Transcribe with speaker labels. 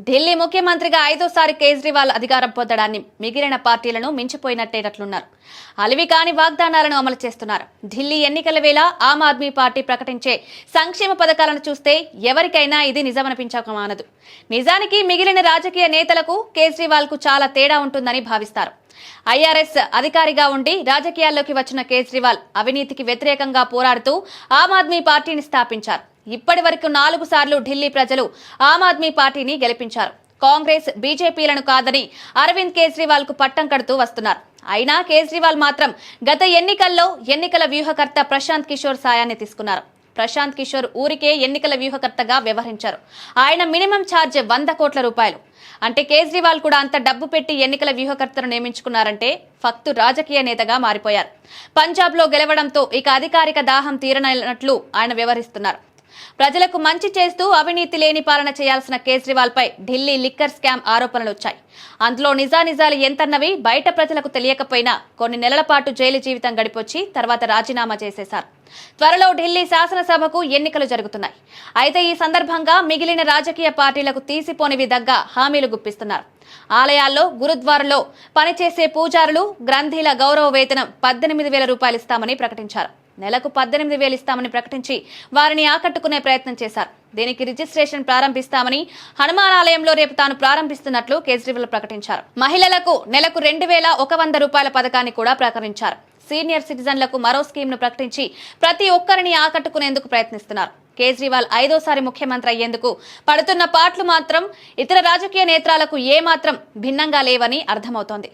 Speaker 1: ఢిల్లీ ముఖ్యమంత్రిగా 5వ సారి కేజ్రీవాల్ అధికారం పొందడాన్ని మిగిలిన పార్టీలను మించిపోయినట్టేనట్లున్నారు. అలివి కాని వాగ్దానాలను అమలు చేస్తున్నారు. ఢిల్లీ ఎన్నికల వేళ ఆమ్ ఆద్మీ పార్టీ ప్రకటించే సంక్షేమ పథకాలను చూస్తే ఎవరికైనా ఇది నిజమనిపించకమానదు. నిజానికి మిగిలిన రాజకీయ నేతలకు కేజ్రీవాల్ కు చాలా తేడా ఉంటుందని భావిస్తారు. ఐఆర్ఎస్ అధికారిగా ఉండి రాజకీయాల్లోకి వచ్చిన కేజ్రీవాల్ అవినీతికి వ్యతిరేకంగా పోరాడుతూ ఆమ్ ఆద్మీ పార్టీని స్థాపించారు. ఇప్పటి వరకు 4 సార్లు ఢిల్లీ ప్రజలు ఆమ్ ఆద్మీ పార్టీని గెలిపించారు. కాంగ్రెస్ బీజేపీలను కాదని అరవింద్ కేజ్రీవాల్ కు పట్టం కడుతూ వస్తున్నారు. అయినా కేజ్రీవాల్ మాత్రం గత ఎన్నికల్లో ఎన్నికల వ్యూహకర్త ప్రశాంత్ కిషోర్ సాయాన్ని తీసుకున్నారు. ప్రశాంత్ కిషోర్ ఊరికే ఎన్నికల వ్యూహకర్తగా వ్యవహరించారు. ఆయన మినిమం ఛార్జ్ 100 కోట్ల రూపాయలు. అంటే కేజ్రీవాల్ కూడా అంత డబ్బు పెట్టి ఎన్నికల వ్యూహకర్తను నియమించుకున్నారంటే ఫక్తు రాజకీయ నేతగా మారిపోయారు. పంజాబ్ లో గెలవడంతో ఇక అధికారిక దాహం తీరనట్లు ఆయన వ్యవహరిస్తున్నారు. ప్రజలకు మంచి చేస్తూ అవినీతి లేని పాలన చేయాల్సిన కేజ్రీవాల్ పై ఢిల్లీ లిక్కర్ స్కామ్ ఆరోపణలు వచ్చాయి. అందులో నిజానిజాలు ఎంతన్నవి బయట ప్రజలకు తెలియకపోయినా కొన్ని నెలల పాటు జైలు జీవితం గడిపొచ్చి తర్వాత రాజీనామా చేసేశారు. త్వరలో ఢిల్లీ శాసనసభకు ఎన్నికలు జరుగుతున్నాయి. అయితే ఈ సందర్భంగా మిగిలిన రాజకీయ పార్టీలకు తీసిపోని విధంగా హామీలు గుప్పిస్తున్నారు. ఆలయాల్లో గురుద్వారాలో పనిచేసే పూజారులు గ్రంథీల గౌరవ వేతనం 18,000 రూపాయలు ఇస్తామని ప్రకటించారు. నెలకు 18,000 ఇస్తామని ప్రకటించి వారిని ఆకట్టుకునే ప్రయత్నం చేశారు. దీనికి రిజిస్ట్రేషన్ ప్రారంభిస్తామని హనుమాన్ ఆలయంలో రేపు తాను ప్రారంభిస్తున్నట్లు కేజ్రీవాల్ ప్రకటించారు. మహిళలకు నెలకు 2,100 రూపాయల పథకాన్ని కూడా ప్రకటించారు. సీనియర్ సిటిజన్లకు మరో స్కీమ్ ను ప్రకటించి ప్రతి ఒక్కరిని ఆకట్టుకునేందుకు ప్రయత్నిస్తున్నారు. కేజ్రీవాల్ 5వ సారి ముఖ్యమంత్రి అయ్యేందుకు పడుతున్న పాట్లు మాత్రం ఇతర రాజకీయ నేత్రాలకు ఏమాత్రం భిన్నంగా లేవని అర్థమవుతోంది.